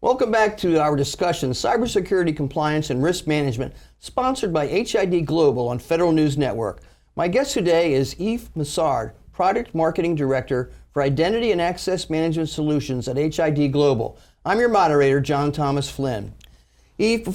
Welcome back to our discussion, Cybersecurity Compliance and Risk Management, sponsored by HID Global on Federal News Network. My guest today is Yves Massard, Product Marketing Director for Identity and Access Management Solutions at HID Global. I'm your moderator, John Thomas Flynn. Yves,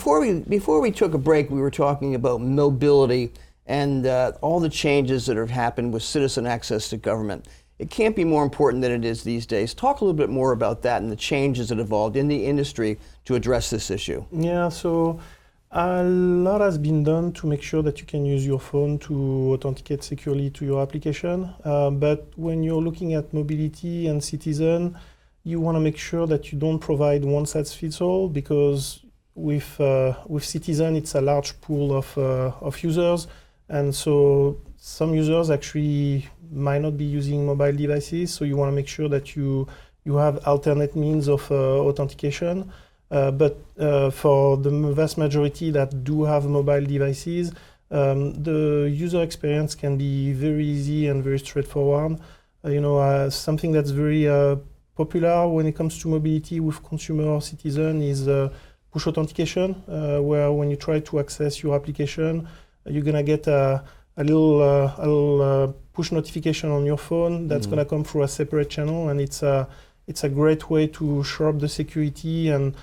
before we took a break, we were talking about mobility and all the changes that have happened with citizen access to government. It can't be more important than it is these days. Talk a little bit more about that and the changes that evolved in the industry to address this issue. Yeah, so a lot has been done to make sure that you can use your phone to authenticate securely to your application. But when you're looking at mobility and citizen, you want to make sure that you don't provide one size fits all, because with citizen, it's a large pool of users. And so some users actually might not be using mobile devices, so you want to make sure that you have alternate means of authentication. But for the vast majority that do have mobile devices, the user experience can be very easy and very straightforward. Something that's very popular when it comes to mobility with consumer or citizen is push authentication, where when you try to access your application, you're going to get a little push notification on your phone that's going to come through a separate channel, and it's a great way to shore up the security and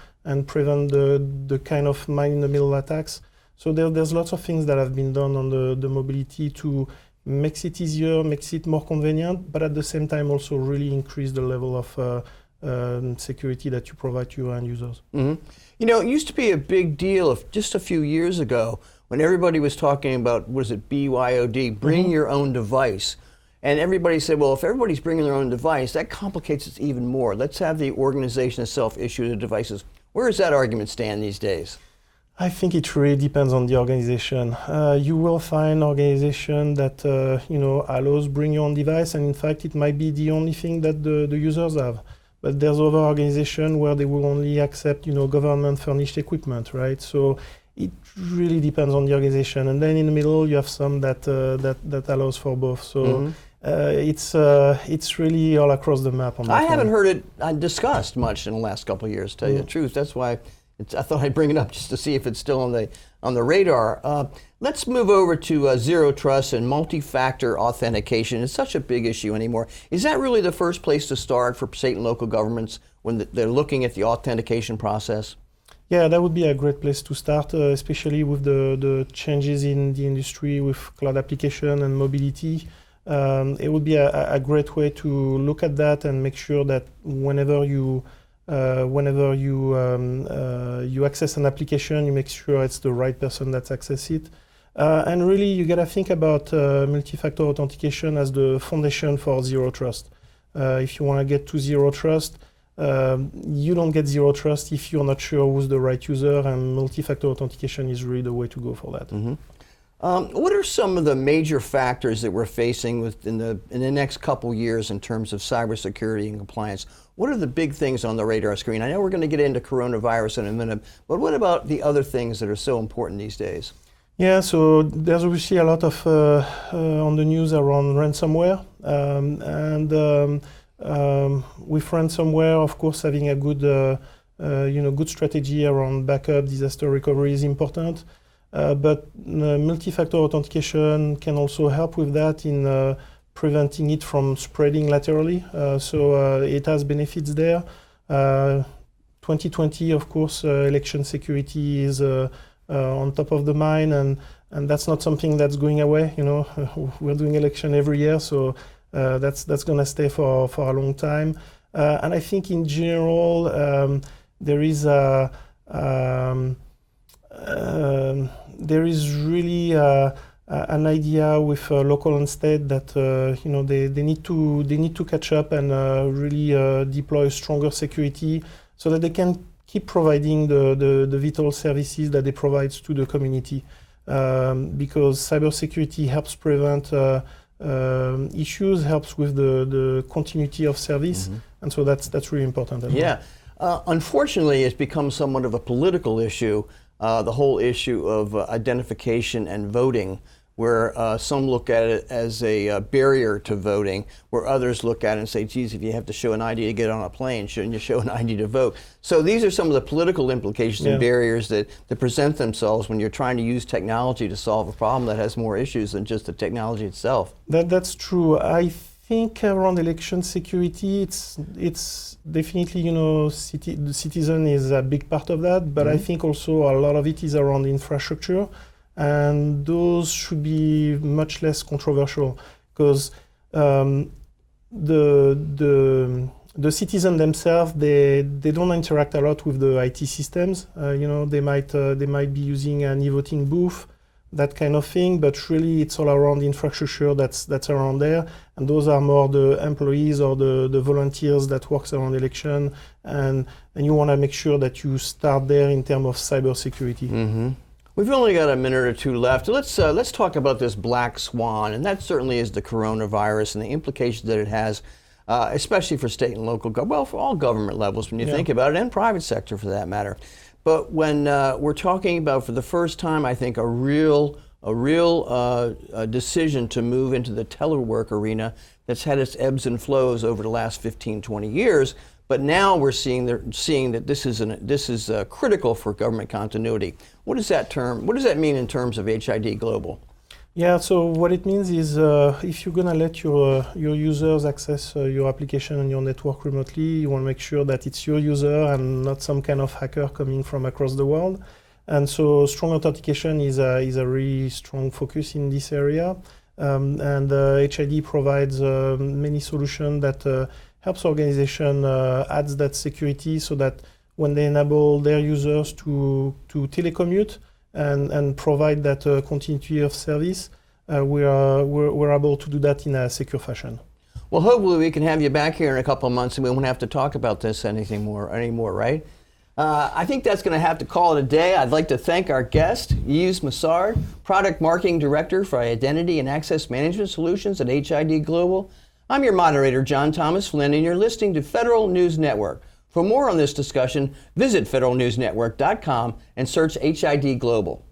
prevent the kind of man-in-the-middle attacks. So there's lots of things that have been done on the mobility to make it easier, makes it more convenient, but at the same time also really increase the level of security that you provide to your end users. Mm-hmm. You know, it used to be a big deal just a few years ago when everybody was talking about, BYOD, bring your own device. And everybody said, well, if everybody's bringing their own device, that complicates it even more. Let's have the organization itself issue the devices. Where does that argument stand these days? I think it really depends on the organization. You will find organization that allows bring your own device, and in fact it might be the only thing that the users have. But there's other organizations where they will only accept government furnished equipment, right? So it really depends on the organization. And then in the middle you have some that allows for both. So it's really all across the map on that. I haven't heard it discussed much in the last couple of years, to tell you the truth. That's why I thought I'd bring it up just to see if it's still on the radar. Let's move over to zero trust and multi-factor authentication. It's such a big issue anymore. Is that really the first place to start for state and local governments when they're looking at the authentication process? Yeah, that would be a great place to start, especially with the changes in the industry with cloud application and mobility. It would be a great way to look at that and make sure that whenever you access an application, you make sure it's the right person that accesses it. And really, you got to think about multi-factor authentication as the foundation for zero trust. If you want to get to zero trust, you don't get zero trust if you're not sure who's the right user, and multi-factor authentication is really the way to go for that. Mm-hmm. What are some of the major factors that we're facing in the next couple years in terms of cybersecurity and compliance? What are the big things on the radar screen? I know we're going to get into coronavirus in a minute, but what about the other things that are so important these days? Yeah, so there's obviously a lot of on the news around ransomware, and with ransomware, of course, having a good strategy around backup, disaster recovery is important. But multi-factor authentication can also help with that in preventing it from spreading laterally. So it has benefits there. 2020, of course, election security is on top of the mind, and that's not something that's going away. We're doing election every year, so that's going to stay for a long time. And I think in general, there is really an idea with local and state that they need to catch up and really deploy stronger security so that they can keep providing the vital services that they provide to the community. Because cybersecurity helps prevent issues, helps with the continuity of service, and so that's really important. Yeah. Unfortunately, it's become somewhat of a political issue, the whole issue of identification and voting where some look at it as a barrier to voting, where others look at it and say, geez, if you have to show an ID to get on a plane, shouldn't you show an ID to vote? So these are some of the political implications and barriers that present themselves when you're trying to use technology to solve a problem that has more issues than just the technology itself. That's true. I think around election security, it's definitely, the citizen is a big part of that, but I think also a lot of it is around infrastructure. And those should be much less controversial because the citizens themselves they don't interact a lot with the IT systems. They might be using an e-voting booth, that kind of thing. But really, it's all around the infrastructure that's around there, and those are more the employees or the volunteers that works around election. And you want to make sure that you start there in terms of cybersecurity. Mm-hmm. We've only got a minute or two left. Let's talk about this black swan, and that certainly is the coronavirus and the implications that it has, especially for state and local, for all government levels when you think about it, and private sector for that matter. But when we're talking about, for the first time, I think, a real decision to move into the telework arena that's had its ebbs and flows over the last 15, 20 years. But now we're seeing that this is critical for government continuity. What does that mean in terms of HID Global? Yeah, so what it means is if you're going to let your users access your application and your network remotely, you want to make sure that it's your user and not some kind of hacker coming from across the world. And so strong authentication is a really strong focus in this area. And HID provides many solutions that helps organization adds that security so that when they enable their users to telecommute and provide that continuity of service, we're able to do that in a secure fashion. Well, hopefully we can have you back here in a couple of months and we won't have to talk about this anymore, right? I think that's going to have to call it a day. I'd like to thank our guest, Yves Massard, Product Marketing Director for Identity and Access Management Solutions at HID Global. I'm your moderator, John Thomas Flynn, and you're listening to Federal News Network. For more on this discussion, visit federalnewsnetwork.com and search HID Global.